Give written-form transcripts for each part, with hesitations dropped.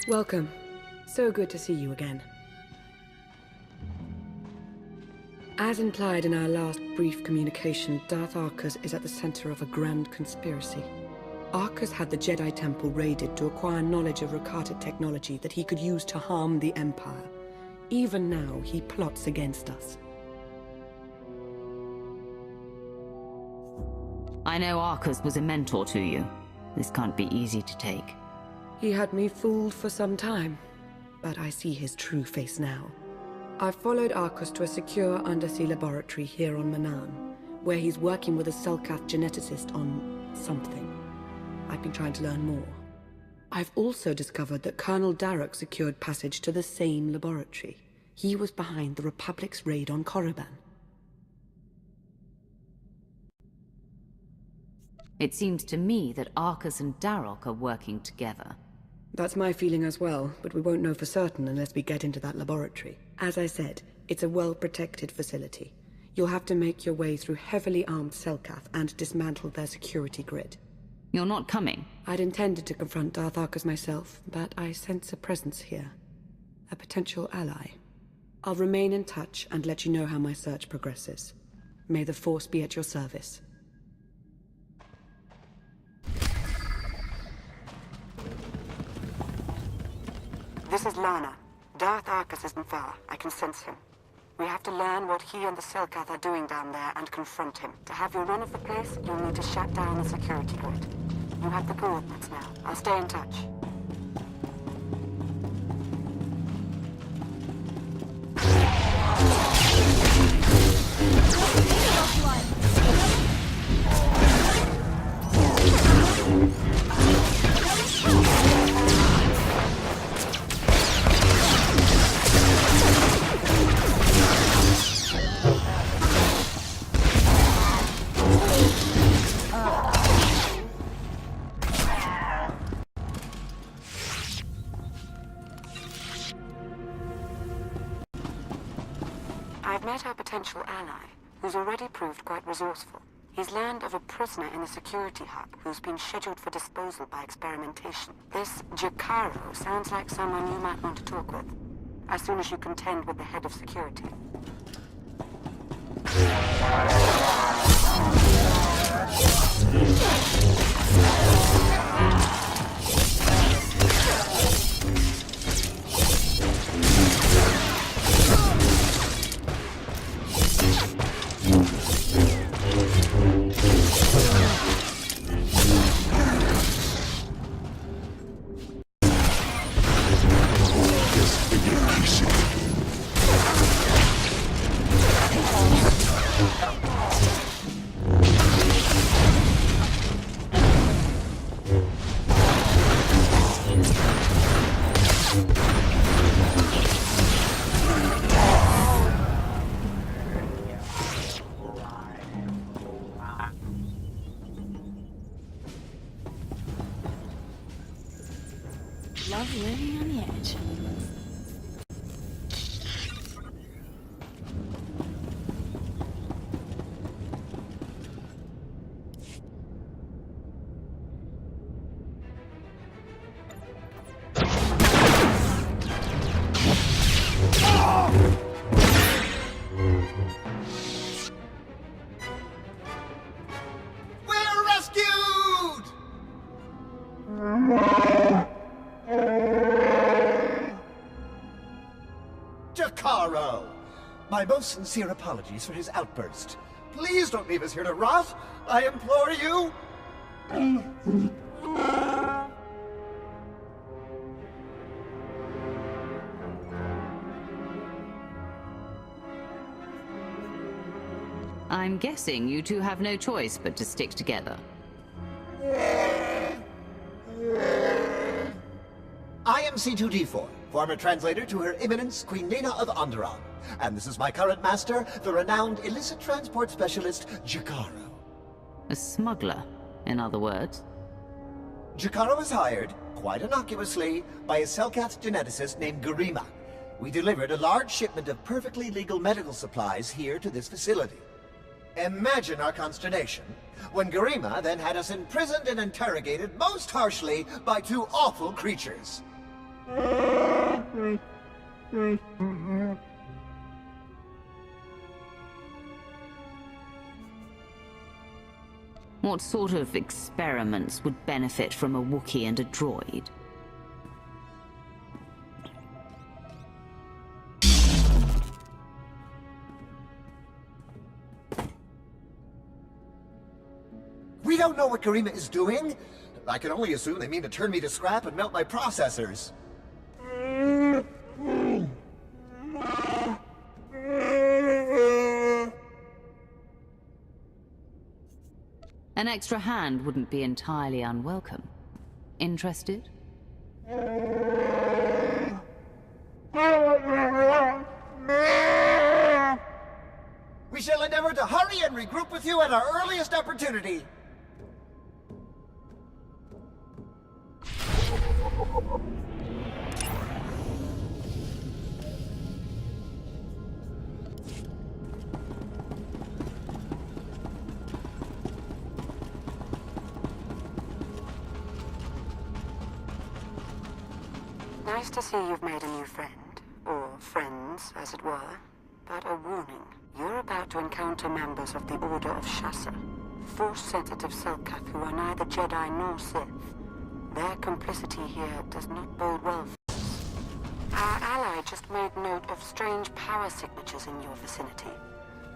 Welcome. So good to see you again. As implied in our last brief communication, Darth Arkous is at the center of a grand conspiracy. Arkous had the Jedi Temple raided to acquire knowledge of Rakata technology that he could use to harm the Empire. Even now, he plots against us. I know Arkous was a mentor to you. This can't be easy to take. He had me fooled for some time, but I see his true face now. I followed Arkous to a secure undersea laboratory here on Manaan, where he's working with a Selkath geneticist on something. I've been trying to learn more. I've also discovered that Colonel Darok secured passage to the same laboratory. He was behind the Republic's raid on Korriban. It seems to me that Arkous and Darok are working together. That's my feeling as well, but we won't know for certain unless we get into that laboratory. As I said, it's a well-protected facility. You'll have to make your way through heavily armed Selkath and dismantle their security grid. You're not coming? I'd intended to confront Darth Arkous myself, but I sense a presence here. A potential ally. I'll remain in touch and let you know how my search progresses. May the Force be at your service. This is Lana. Darth Arkous isn't far. I can sense him. We have to learn what he and the Selkath are doing down there and confront him. To have your run of the place, you'll need to shut down the security grid. You have the coordinates now. I'll stay in touch. I've met our potential ally, who's already proved quite resourceful. He's learned of a prisoner in the security hub who's been scheduled for disposal by experimentation. This Jakaro sounds like someone you might want to talk with, as soon as you contend with the head of security. Love living on the edge. We're rescued! Jakaro! My most sincere apologies for his outburst. Please don't leave us here to rot! I implore you! I'm guessing you two have no choice but to stick together. I am C2D4, former translator to Her Eminence Queen Nina of Onderon. And this is my current master, the renowned illicit transport specialist, Jakaro. A smuggler, in other words. Jakaro was hired, quite innocuously, by a Selkath geneticist named Garima. We delivered a large shipment of perfectly legal medical supplies here to this facility. Imagine our consternation when Garima then had us imprisoned and interrogated most harshly by two awful creatures. What sort of experiments would benefit from a Wookiee and a droid? We don't know what Garima is doing. I can only assume they mean to turn me to scrap and melt my processors. An extra hand wouldn't be entirely unwelcome. Interested? We shall endeavor to hurry and regroup with you at our earliest opportunity. Nice to see you've made a new friend. Or friends, as it were. But a warning. You're about to encounter members of the Order of Shasa. Force-sensitive Selkath who are neither Jedi nor Sith. Their complicity here does not bode well for us. Our ally just made note of strange power signatures in your vicinity.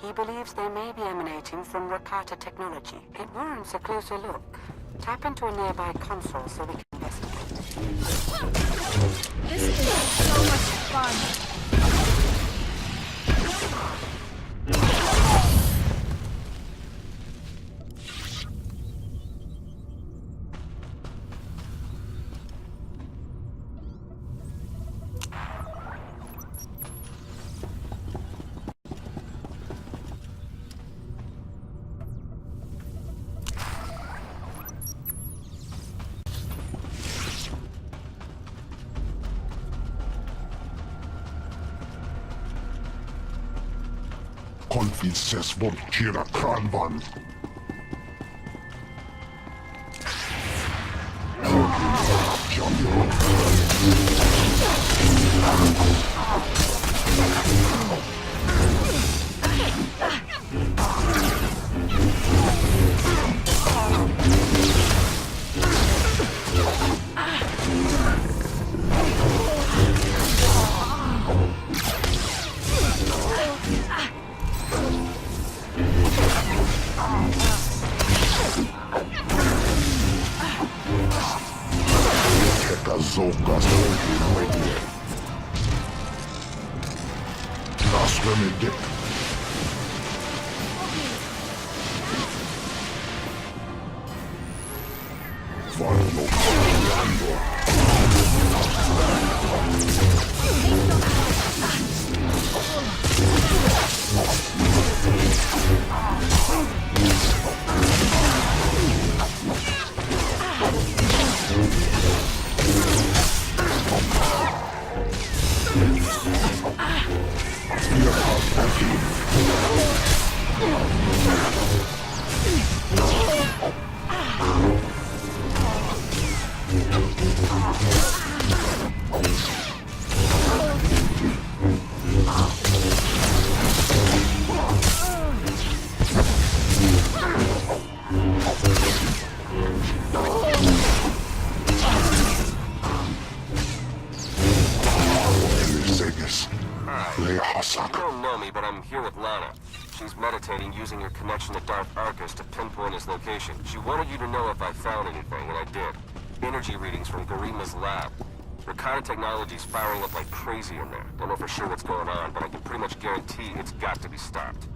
He believes they may be emanating from Rakata technology. It warrants a closer look. Tap into a nearby console so we can investigate. This is so much fun. Konfisses vår kira kranvan. You don't know me, but I'm here with Lana. She's meditating using your connection to Darth Arkous to pinpoint his location. She wanted you to know if I found anything, and I did. Energy readings from Garima's lab. Rakata technology's firing up like crazy in there. Don't know for sure what's going on, but I can pretty much guarantee it's got to be stopped.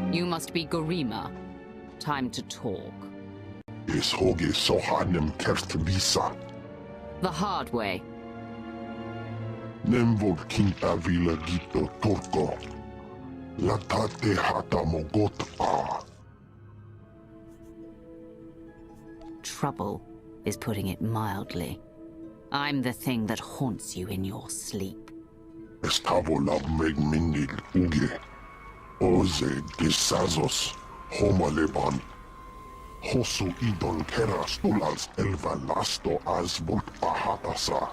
You must be Garima. Time to talk. Is hoge sohanem kertlisa. The hard way. Nemvol king avila gito torko. Latate hata mogot a. trouble is putting it mildly. I'm the thing that haunts you in your sleep. Estavo lab megminil uge. Oze disazos. Homaleban. Hosu idon keras tulals elva lasto as vult ahatasa.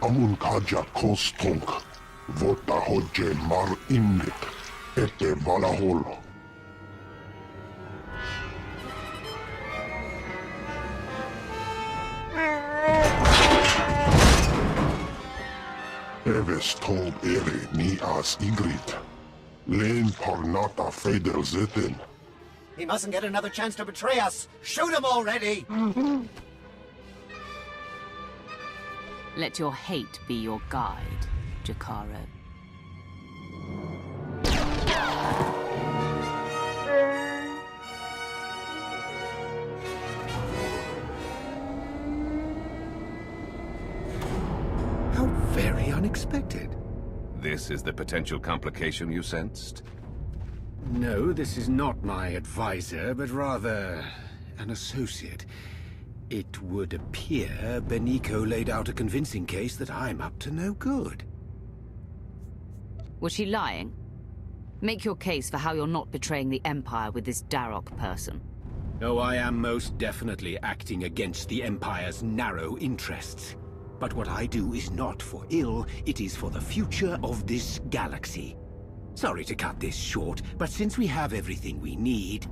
Amun kaja kostunk. Vota hodje mar innit. Ete valahol. Eves told ere ni as igrit. Len parnata feder zeten. He mustn't get another chance to betray us! Shoot him already! Let your hate be your guide, Jakaro. How very unexpected. This is the potential complication you sensed? No, this is not my advisor, but rather an associate. It would appear Beniko laid out a convincing case that I'm up to no good. Was she lying? Make your case for how you're not betraying the Empire with this Darok person. Oh, I am most definitely acting against the Empire's narrow interests. But what I do is not for ill, it is for the future of this galaxy. Sorry to cut this short, but since we have everything we need...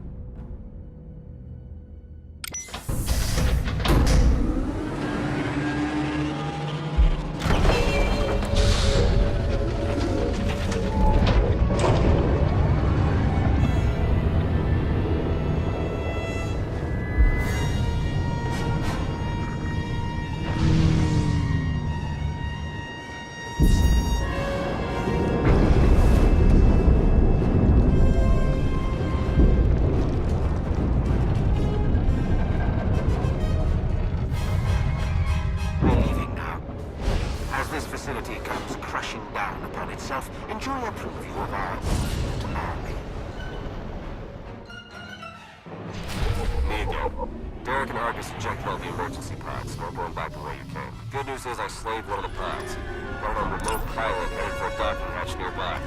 Derek and Arkous ejected all the emergency pods. No going back the way you came. Good news is I slaved one of the pods. Got it on remote pilot headed for a docking hatch nearby.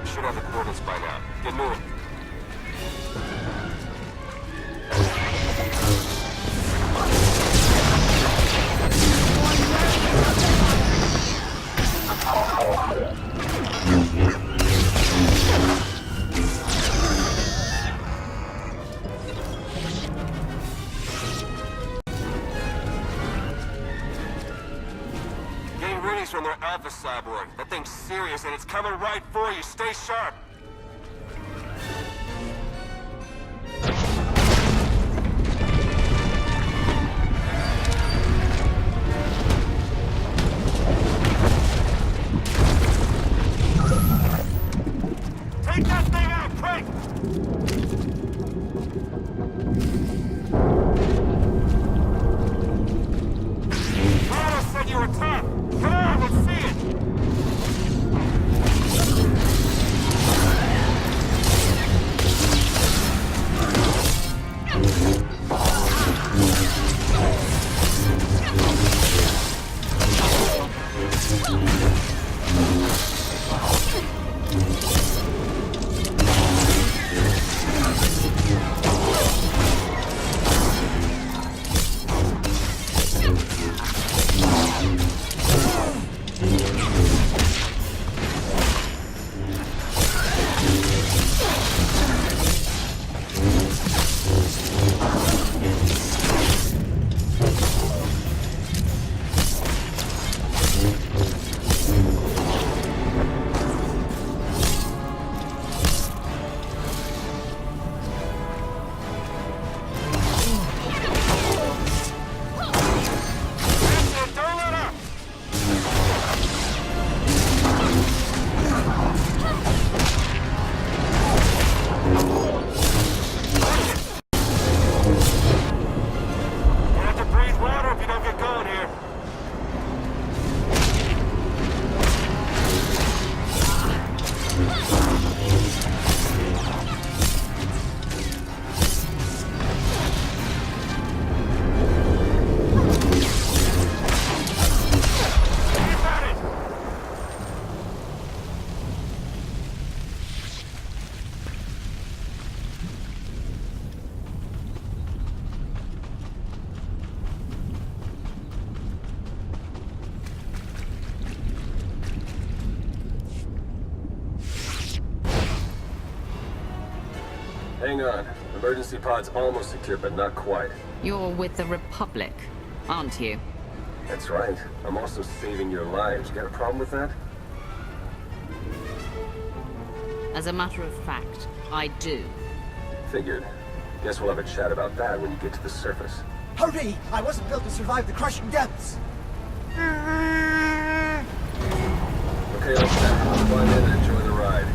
We should have the coordinates by now. Get moving. From their Alpha Cyborg. That thing's serious and it's coming right for you. Stay sharp. Take that thing out, quick! Lana said you were tough. Come on, let's see it! Hang on. Emergency pod's almost secure, but not quite. You're with the Republic, aren't you? That's right. I'm also saving your lives. Got a problem with that? As a matter of fact, I do. Figured. Guess we'll have a chat about that when you get to the surface. Hurry! I wasn't built to survive the crushing depths! Okay, let's climb in and enjoy the ride.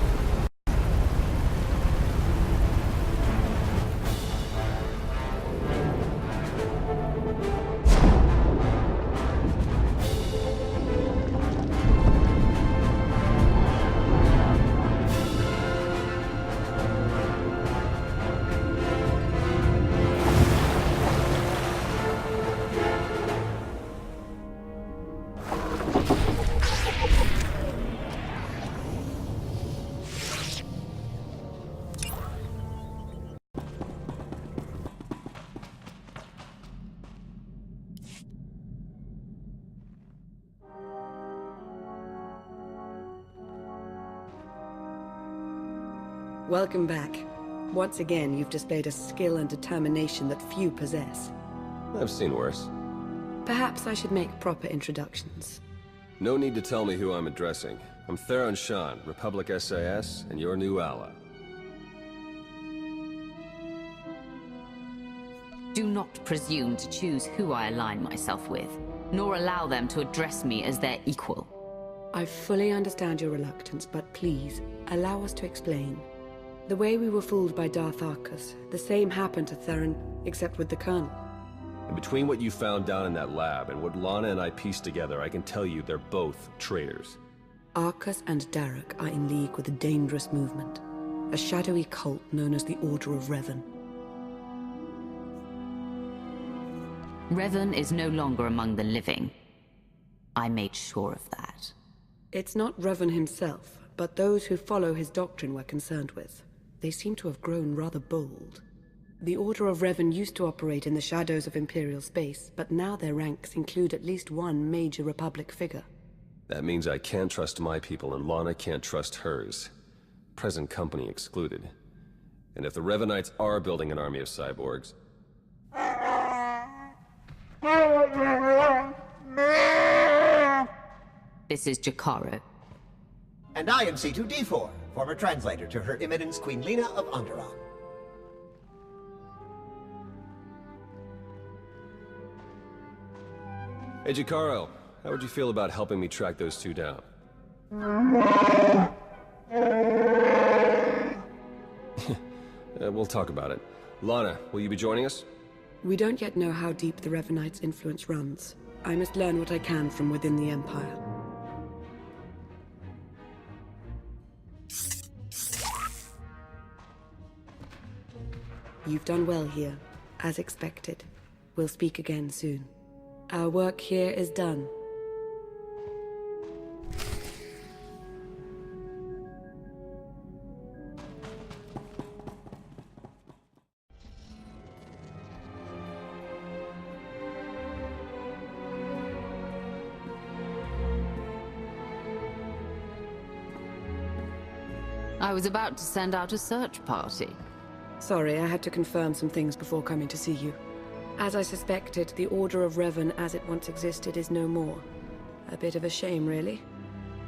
Welcome back. Once again, you've displayed a skill and determination that few possess. I've seen worse. Perhaps I should make proper introductions. No need to tell me who I'm addressing. I'm Theron Shan, Republic SAS, and your new ally. Do not presume to choose who I align myself with, nor allow them to address me as their equal. I fully understand your reluctance, but please, allow us to explain. The way we were fooled by Darth Arkous, the same happened to Theron, except with the Colonel. And between what you found down in that lab and what Lana and I pieced together, I can tell you they're both traitors. Arkous and Darok are in league with a dangerous movement, a shadowy cult known as the Order of Revan. Revan is no longer among the living. I made sure of that. It's not Revan himself, but those who follow his doctrine we're concerned with. They seem to have grown rather bold. The Order of Revan used to operate in the shadows of Imperial space, but now their ranks include at least one major Republic figure. That means I can't trust my people and Lana can't trust hers. Present company excluded. And if the Revanites are building an army of cyborgs... This is Jakaro. And I am C2D4, former translator to Her Eminence Queen Lena of Onderon. Hey, Jakaro, how would you feel about helping me track those two down? We'll talk about it. Lana, will you be joining us? We don't yet know how deep the Revanites' influence runs. I must learn what I can from within the Empire. You've done well here, as expected. We'll speak again soon. Our work here is done. I was about to send out a search party. Sorry, I had to confirm some things before coming to see you. As I suspected, the Order of Revan as it once existed is no more. A bit of a shame, really.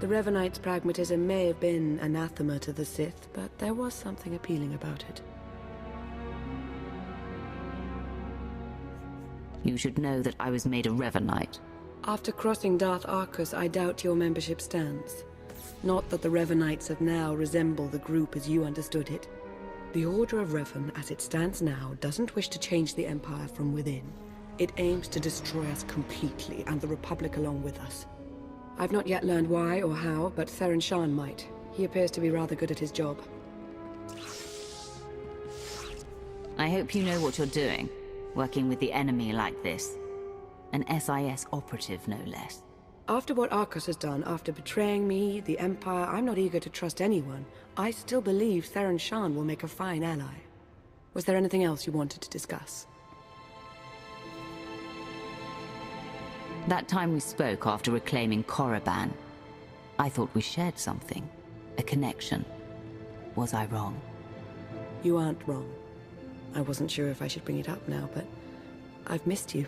The Revanites' pragmatism may have been anathema to the Sith, but there was something appealing about it. You should know that I was made a Revanite. After crossing Darth Arkous, I doubt your membership stands. Not that the Revanites of now resemble the group as you understood it. The Order of Revan, as it stands now, doesn't wish to change the Empire from within. It aims to destroy us completely, and the Republic along with us. I've not yet learned why or how, but Theron Shan might. He appears to be rather good at his job. I hope you know what you're doing, working with the enemy like this. An SIS operative, no less. After what Arkous has done, after betraying me, the Empire, I'm not eager to trust anyone. I still believe Theron Shan will make a fine ally. Was there anything else you wanted to discuss? That time we spoke after reclaiming Korriban, I thought we shared something. A connection. Was I wrong? You aren't wrong. I wasn't sure if I should bring it up now, but I've missed you.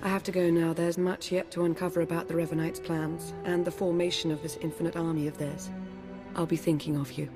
I have to go now. There's much yet to uncover about the Revanites' plans, and the formation of this infinite army of theirs. I'll be thinking of you.